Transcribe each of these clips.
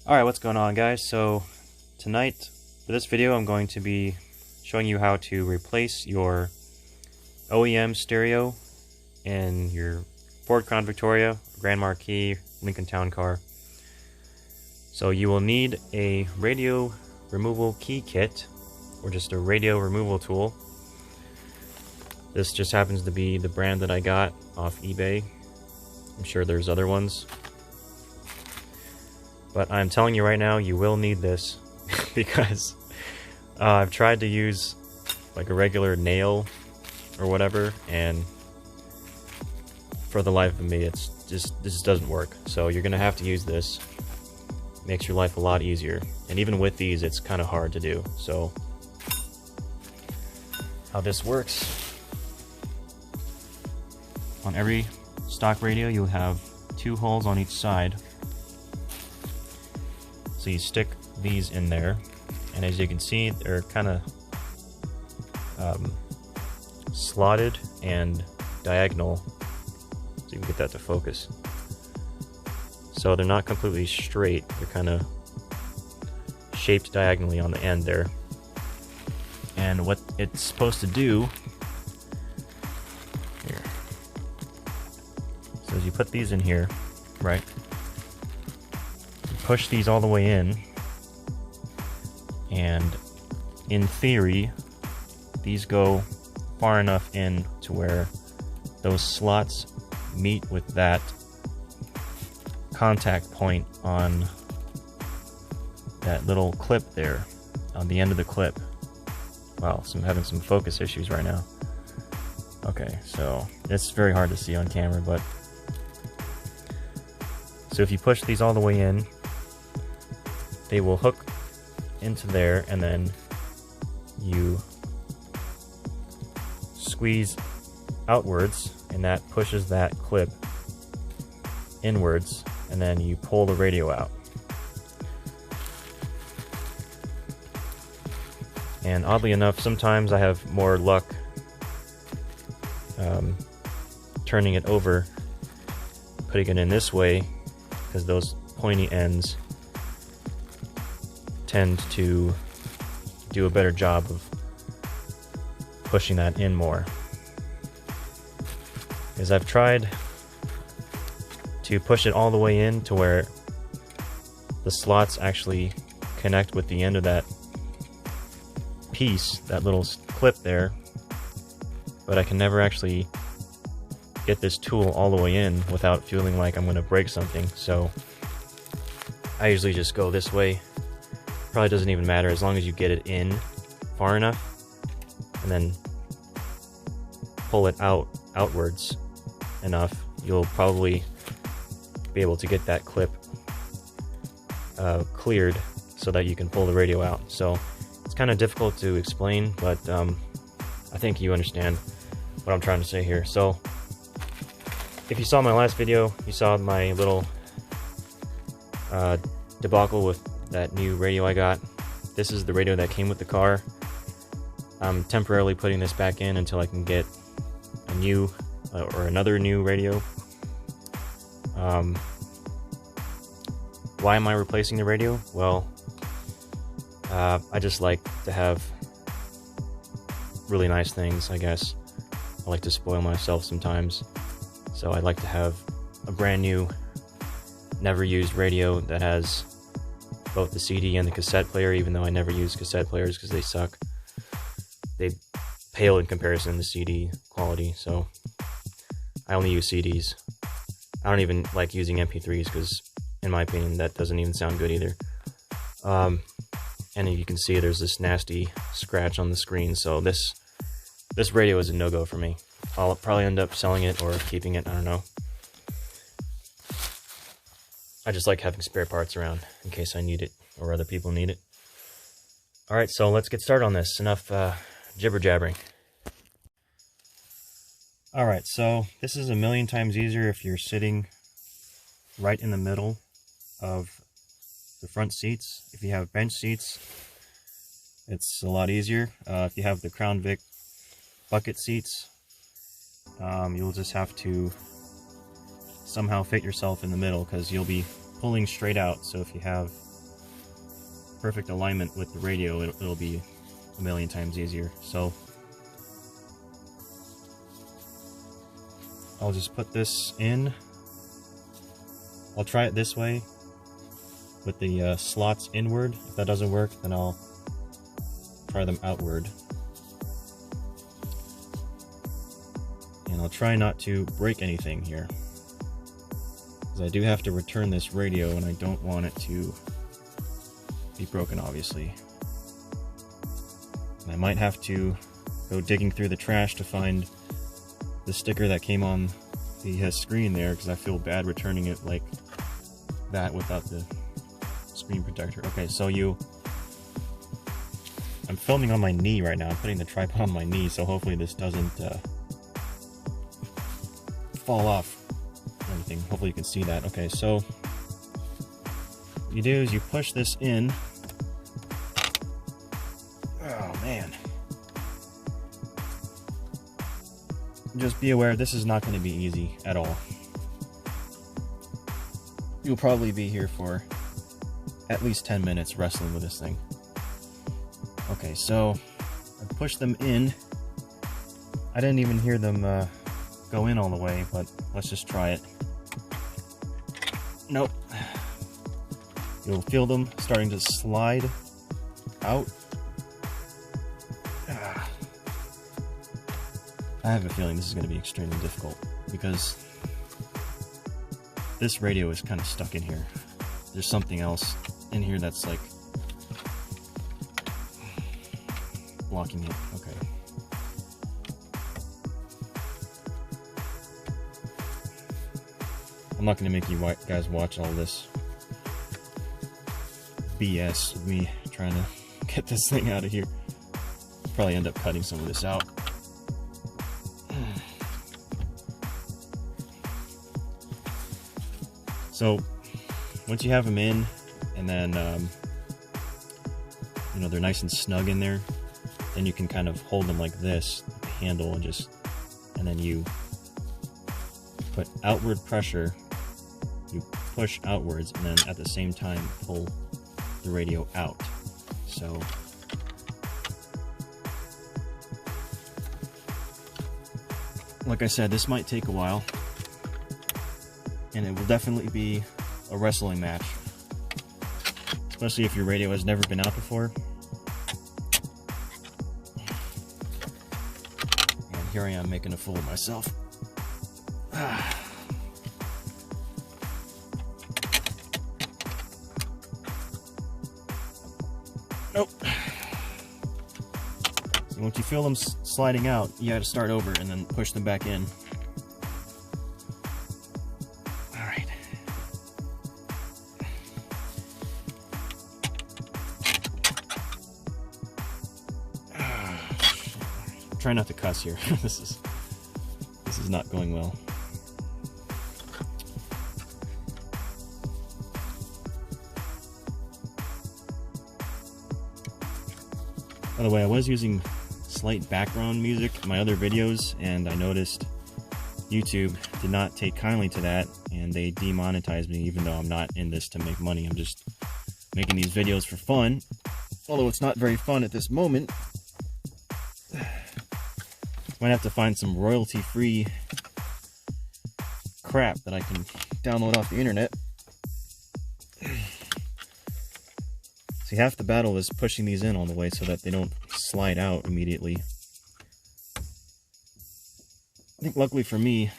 Alright, what's going on, guys? So tonight, for this video, I'm going to be showing you how to replace your OEM stereo in your Ford Crown Victoria, Grand Marquis, Lincoln Town Car. So you will need a radio removal key kit, or just a radio removal tool. This just happens to be the brand that I got off eBay. I'm sure there's other ones. But I'm telling you right now, you will need this because I've tried to use like a regular nail or whatever, and for the life of me, this just doesn't work. So you're gonna have to use this. Makes your life a lot easier, and even with these, it's kind of hard to do. So how this works: on every stock radio, you'll have 2 holes on each side. So you stick these in there, and as you can see, they're kind of slotted and diagonal, so you can get that to focus. So they're not completely straight, they're kind of shaped diagonally on the end there. And what it's supposed to do here, so as you put these in here, right, push these all the way in, and in theory these go far enough in to where those slots meet with that contact point on that little clip there, on the end of the clip. Wow, so I'm having some focus issues right now. Okay, so it's very hard to see on camera, but so if you push these all the way in, they will hook into there, and then you squeeze outwards, and that pushes that clip inwards, and then you pull the radio out. And oddly enough, sometimes I have more luck turning it over, putting it in this way, because those pointy ends tend to do a better job of pushing that in more. Because I've tried to push it all the way in to where the slots actually connect with the end of that piece, that little clip there, but I can never actually get this tool all the way in without feeling like I'm going to break something. So I usually just go this way. Probably doesn't even matter as long as you get it in far enough, and then pull it outwards enough, you'll probably be able to get that clip cleared so that you can pull the radio out. So it's kind of difficult to explain, but I think you understand what I'm trying to say here. So if you saw my last video, you saw my little debacle with that new radio I got. This is the radio that came with the car. I'm temporarily putting this back in until I can get a new or another new radio. Why am I replacing the radio? Well, I just like to have really nice things, I guess. I like to spoil myself sometimes, so I like to have a brand new, never used radio that has both the CD and the cassette player, even though I never use cassette players because they suck. They pale in comparison to CD quality, so I only use CDs. I don't even like using MP3s because, in my opinion, that doesn't even sound good either. And you can see there's this nasty scratch on the screen, so this radio is a no-go for me. I'll probably end up selling it or keeping it, I don't know. I just like having spare parts around in case I need it or other people need it. Alright, so let's get started on this. Enough jibber-jabbering. Alright, so this is a million times easier if you're sitting right in the middle of the front seats. If you have bench seats, it's a lot easier. If you have the Crown Vic bucket seats, you'll just have to somehow fit yourself in the middle because you'll be pulling straight out. So if you have perfect alignment with the radio, it'll be a million times easier. So I'll just put this in. I'll try it this way with the slots inward. If that doesn't work, then I'll try them outward. And I'll try not to break anything here, because I do have to return this radio and I don't want it to be broken, obviously. And I might have to go digging through the trash to find the sticker that came on the screen there, because I feel bad returning it like that without the screen protector. Okay, so I'm filming on my knee right now. I'm putting the tripod on my knee, so hopefully this doesn't fall off or anything. Hopefully you can see that. Okay, so what you do is you push this in. Oh man. Just be aware, this is not going to be easy at all. You'll probably be here for at least 10 minutes wrestling with this thing. Okay, so I pushed them in. I didn't even hear them go in all the way, but let's just try it. Nope. You'll feel them starting to slide out. I have a feeling this is going to be extremely difficult, because this radio is kind of stuck in here. There's something else in here that's like blocking it. Okay. I'm not going to make you guys watch all this BS of me trying to get this thing out of here. Probably end up cutting some of this out. So once you have them in, and then you know, they're nice and snug in there, then you can kind of hold them like this with the handle, and then you put outward pressure, you push outwards, and then at the same time pull the radio out. So like I said, this might take a while, and it will definitely be a wrestling match, especially if your radio has never been out before. And here I am making a fool of myself. Nope. So once you feel them sliding out, you gotta start over and then push them back in. Try not to cuss here. This is not going well. By the way, I was using slight background music in my other videos, and I noticed YouTube did not take kindly to that, and they demonetized me, even though I'm not in this to make money. I'm just making these videos for fun, although it's not very fun at this moment. Might have to find some royalty-free crap that I can download off the internet. See, half the battle is pushing these in all the way so that they don't slide out immediately. I think luckily for me,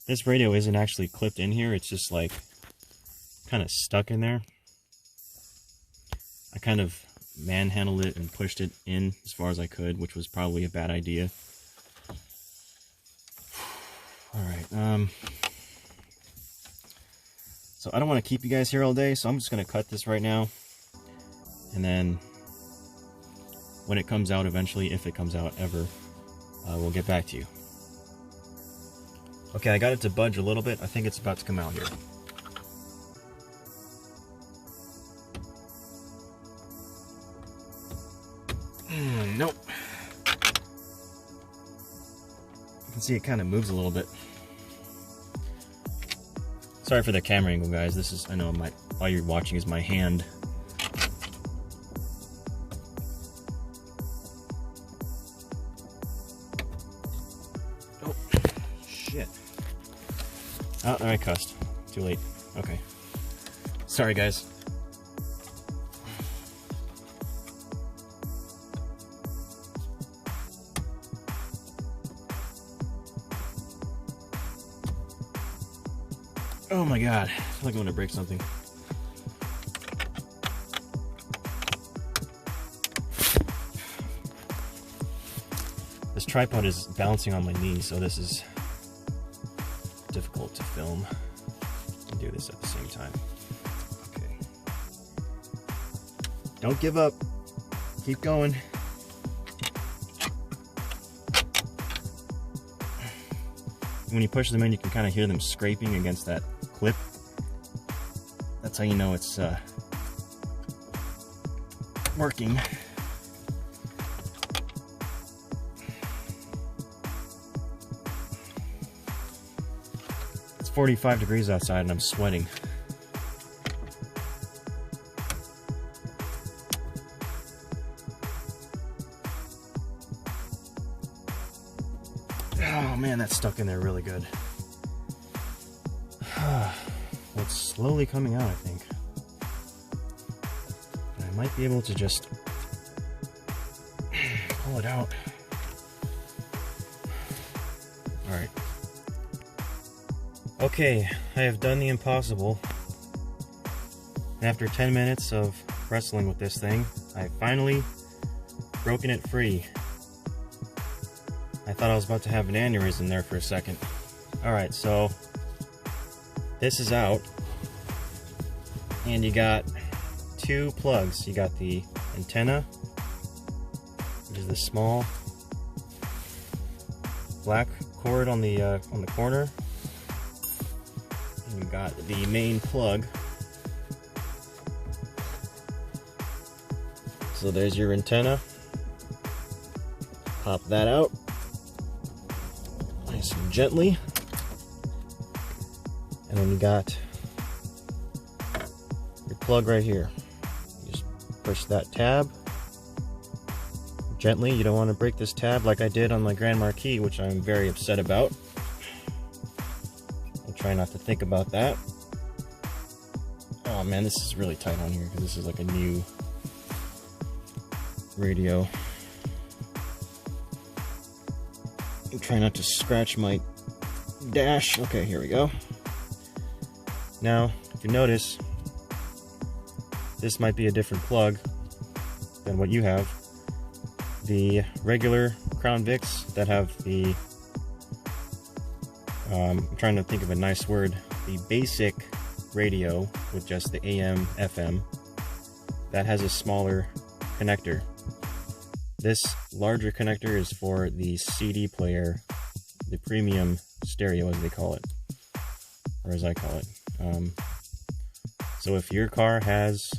this radio isn't actually clipped in here. It's just like kind of stuck in there. I kind of manhandled it and pushed it in as far as I could, which was probably a bad idea. Alright, so I don't want to keep you guys here all day, so I'm just going to cut this right now. And then when it comes out eventually, if it comes out ever, we'll get back to you. Okay, I got it to budge a little bit. I think it's about to come out here. Nope. You can see it kind of moves a little bit. Sorry for the camera angle, guys. This is, I know all you're watching is my hand Oh, I cussed. Too late. Okay. Sorry, guys. Oh my god. I feel like I'm gonna break something. This tripod is bouncing on my knee, so this is difficult to film and do this at the same time. Okay. Don't give up. Keep going. When you push them in, you can kind of hear them scraping against that clip. That's how you know it's working. It's 45 degrees outside and I'm sweating. Oh man, that's stuck in there really good. It's slowly coming out, I think. I might be able to just pull it out. Alright. Okay, I have done the impossible. And after 10 minutes of wrestling with this thing, I finally broken it free. I thought I was about to have an aneurysm there for a second. Alright, so this is out. And you got two plugs. You got the antenna, which is the small black cord on the corner. And you got the main plug. So there's your antenna. Pop that out. Nice and gently. And then you got your plug right here. You just push that tab gently. You don't want to break this tab like I did on my Grand Marquis, which I'm very upset about. I'll try not to think about that. Oh man, this is really tight on here because this is like a new radio. I'm trying not to scratch my dash. Okay, here we go. Now, if you notice, this might be a different plug than what you have. The regular Crown Vics that have the, I'm trying to think of a nice word, the basic radio with just the AM, FM, that has a smaller connector. This larger connector is for the CD player, the premium stereo as they call it, or as I call it. So if your car has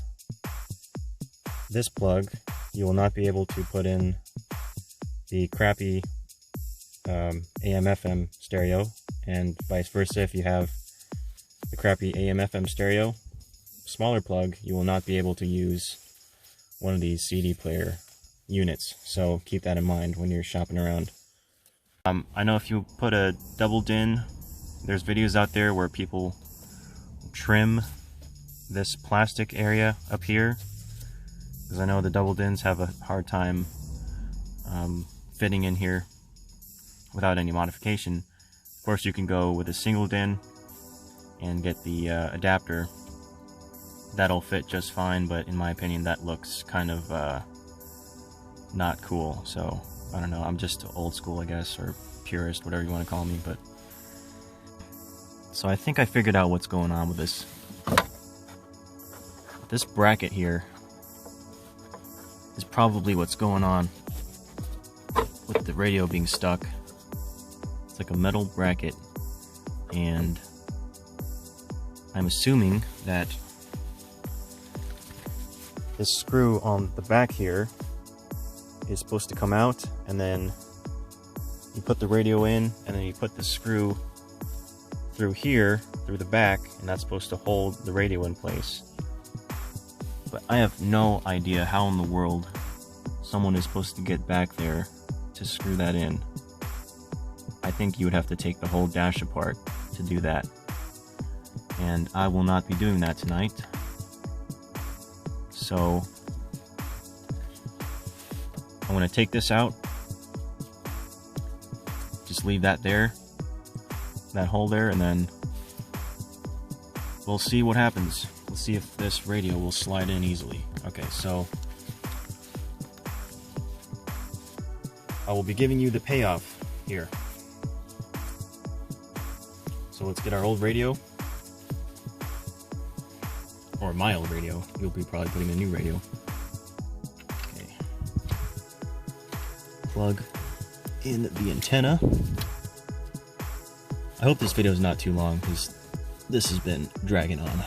this plug, you will not be able to put in the crappy AM/FM stereo, and vice versa. If you have the crappy AM/FM stereo, smaller plug, you will not be able to use one of these CD player units. So keep that in mind when you're shopping around. I know if you put a double DIN, there's videos out there where people trim this plastic area up here, because I know the double DINs have a hard time fitting in here without any modification. Of course, you can go with a single DIN and get the adapter. That'll fit just fine, but in my opinion that looks kind of not cool. So I don't know, I'm just old school, I guess, or purist, whatever you want to call me. But so I think I figured out what's going on with this bracket here. Is probably what's going on with the radio being stuck. It's like a metal bracket, and I'm assuming that this screw on the back here is supposed to come out, and then you put the radio in, and then you put the screw through here, through the back, and that's supposed to hold the radio in place. But I have no idea how in the world someone is supposed to get back there to screw that in. I think you would have to take the whole dash apart to do that. and I will not be doing that tonight. So I want to take this out, just leave that there, that hole there, and then we'll see what happens. We'll see if this radio will slide in easily. Okay, so I will be giving you the payoff here. So let's get our old radio, or my old radio. You'll be probably putting a new radio. Okay. Plug in the antenna. I hope this video is not too long because this has been dragging on.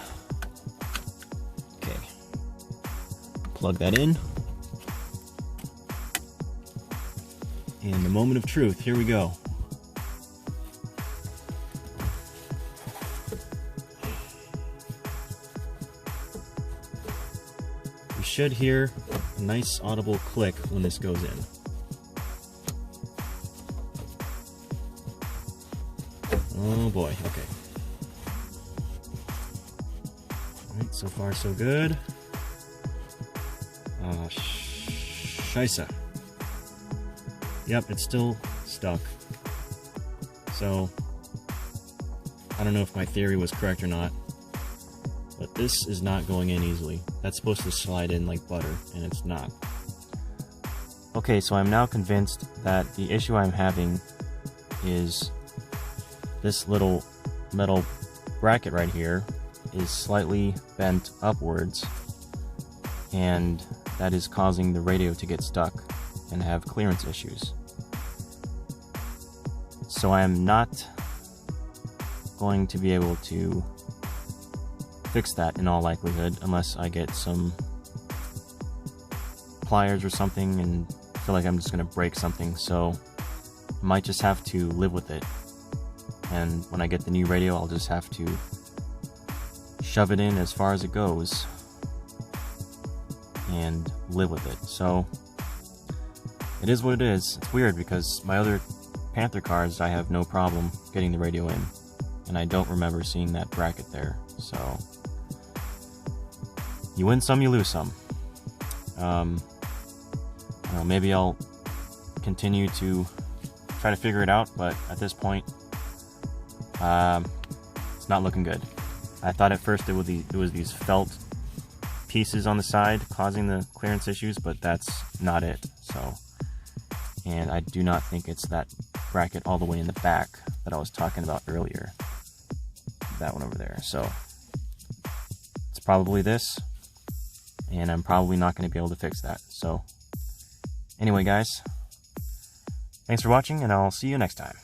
Okay. Plug that in. And the moment of truth, here we go. You should hear a nice audible click when this goes in. Oh boy, okay. Alright, so far so good. Scheisse. Yep, it's still stuck. So, I don't know if my theory was correct or not, but this is not going in easily. That's supposed to slide in like butter, and it's not. Okay, so I'm now convinced that the issue I'm having is this little metal bracket right here is slightly bent upwards, and that is causing the radio to get stuck and have clearance issues. So I am not going to be able to fix that in all likelihood unless I get some pliers or something, and I feel like I'm just going to break something, so I might just have to live with it. And when I get the new radio, I'll just have to shove it in as far as it goes and live with it. So it is what it is. It's weird because my other Panther cars, I have no problem getting the radio in, and I don't remember seeing that bracket there. So you win some, you lose some. I don't know, maybe I'll continue to try to figure it out, but at this point, it's not looking good. I thought at first it was these felt pieces on the side causing the clearance issues, but that's not it. So, and I do not think it's that bracket all the way in the back that I was talking about earlier. That one over there. So it's probably this, and I'm probably not going to be able to fix that. So anyway, guys, thanks for watching, and I'll see you next time.